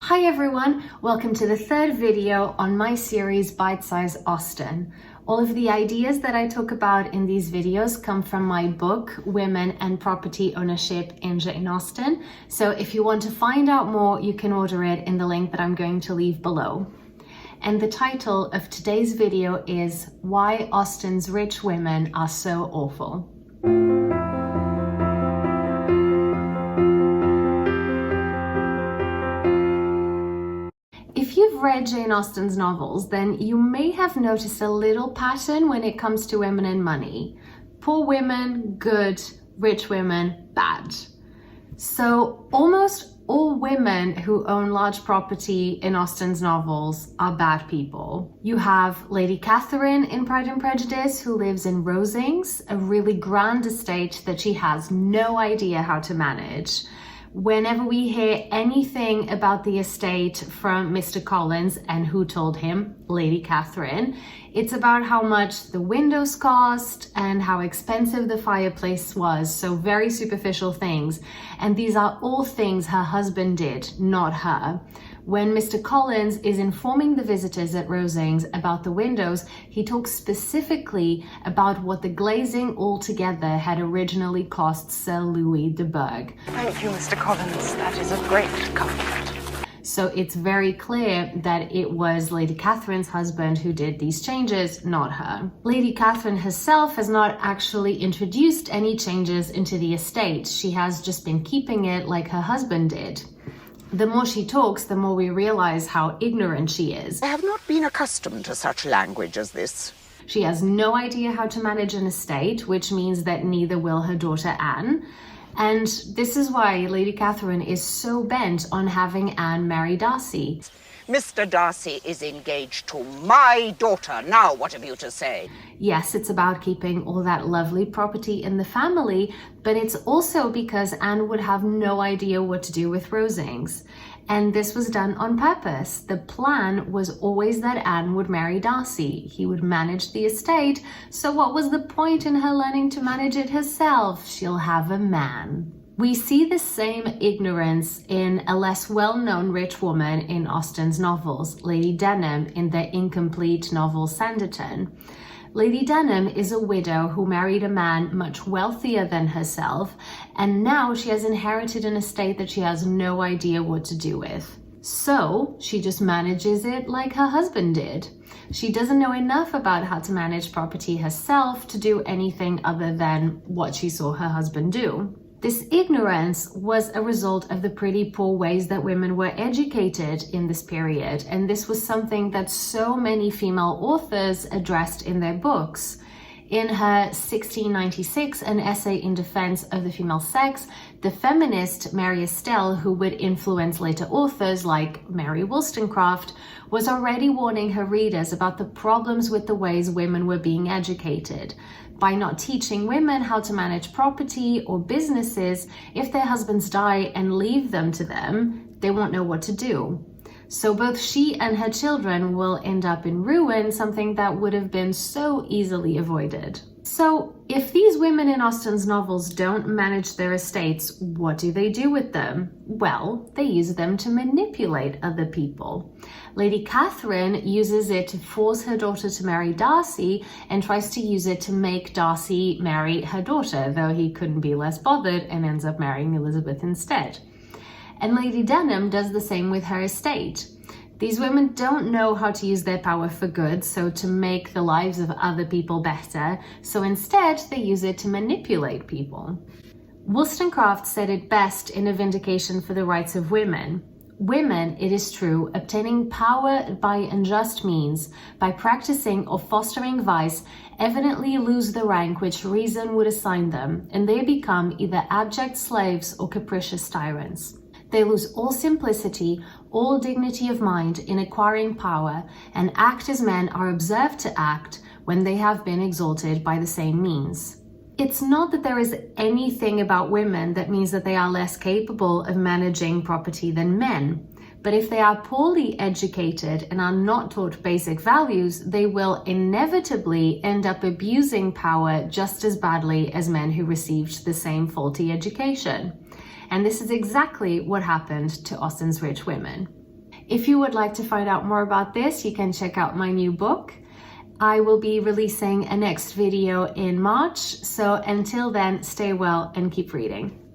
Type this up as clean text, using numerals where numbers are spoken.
Hi everyone, welcome to the third video on my series Bite Size Austen. All of the ideas that I talk about in these videos come from my book, Women and Property Ownership in Jane Austen. So if you want to find out more, you can order it in the link that I'm going to leave below. And the title of today's video is Why Austen's Rich Women Are So Awful. If you've read Jane Austen's novels, then you may have noticed a little pattern when it comes to women and money. Poor women, good; rich women, bad. So almost all women who own large property in Austen's novels are bad people. You have Lady Catherine in Pride and Prejudice, who lives in Rosings, a really grand estate that she has no idea how to manage. Whenever we hear anything about the estate from Mr. Collins and who told him, Lady Catherine, it's about how much the windows cost and how expensive the fireplace was, so very superficial things. And these are all things her husband did, not her. When Mr. Collins is informing the visitors at Rosings about the windows, he talks specifically about what the glazing altogether had originally cost Sir Louis de Bourgh. Thank you, Mr. Collins. That is a great comfort. So it's very clear that it was Lady Catherine's husband who did these changes, not her. Lady Catherine herself has not actually introduced any changes into the estate. She has just been keeping it like her husband did. The more she talks, the more we realize how ignorant she is. I have not been accustomed to such language as this. She has no idea how to manage an estate, which means that neither will her daughter Anne. And this is why Lady Catherine is so bent on having Anne marry Darcy. Mr. Darcy is engaged to my daughter. Now what have you to say? Yes, it's about keeping all that lovely property in the family, but it's also because Anne would have no idea what to do with Rosings. And this was done on purpose. The plan was always that Anne would marry Darcy. He would manage the estate, so what was the point in her learning to manage it herself? She'll have a man. We see the same ignorance in a less well-known rich woman in Austen's novels, Lady Denham in the incomplete novel Sanditon. Lady Denham is a widow who married a man much wealthier than herself, and now she has inherited an estate that she has no idea what to do with. So she just manages it like her husband did. She doesn't know enough about how to manage property herself to do anything other than what she saw her husband do. This ignorance was a result of the pretty poor ways that women were educated in this period, and this was something that so many female authors addressed in their books. In her 1696 An Essay in Defense of the Female Sex, the feminist Mary Estelle, who would influence later authors like Mary Wollstonecraft, was already warning her readers about the problems with the ways women were being educated. By not teaching women how to manage property or businesses, if their husbands die and leave them to them, they won't know what to do. So both she and her children will end up in ruin, something that would have been so easily avoided. So if these women in Austen's novels don't manage their estates, what do they do with them? Well, they use them to manipulate other people. Lady Catherine uses it to force her daughter to marry Darcy and tries to use it to make Darcy marry her daughter, though he couldn't be less bothered and ends up marrying Elizabeth instead. And Lady Denham does the same with her estate. These women don't know how to use their power for good, so to make the lives of other people better, so instead they use it to manipulate people. Wollstonecraft said it best in A Vindication for the Rights of Women. Women, it is true, obtaining power by unjust means, by practicing or fostering vice, evidently lose the rank which reason would assign them, and they become either abject slaves or capricious tyrants. They lose all simplicity, all dignity of mind in acquiring power, and act as men are observed to act when they have been exalted by the same means. It's not that there is anything about women that means that they are less capable of managing property than men, but if they are poorly educated and are not taught basic values, they will inevitably end up abusing power just as badly as men who received the same faulty education. And this is exactly what happened to Austen's rich women. If you would like to find out more about this, you can check out my new book. I will be releasing a next video in March, so until then, stay well and keep reading.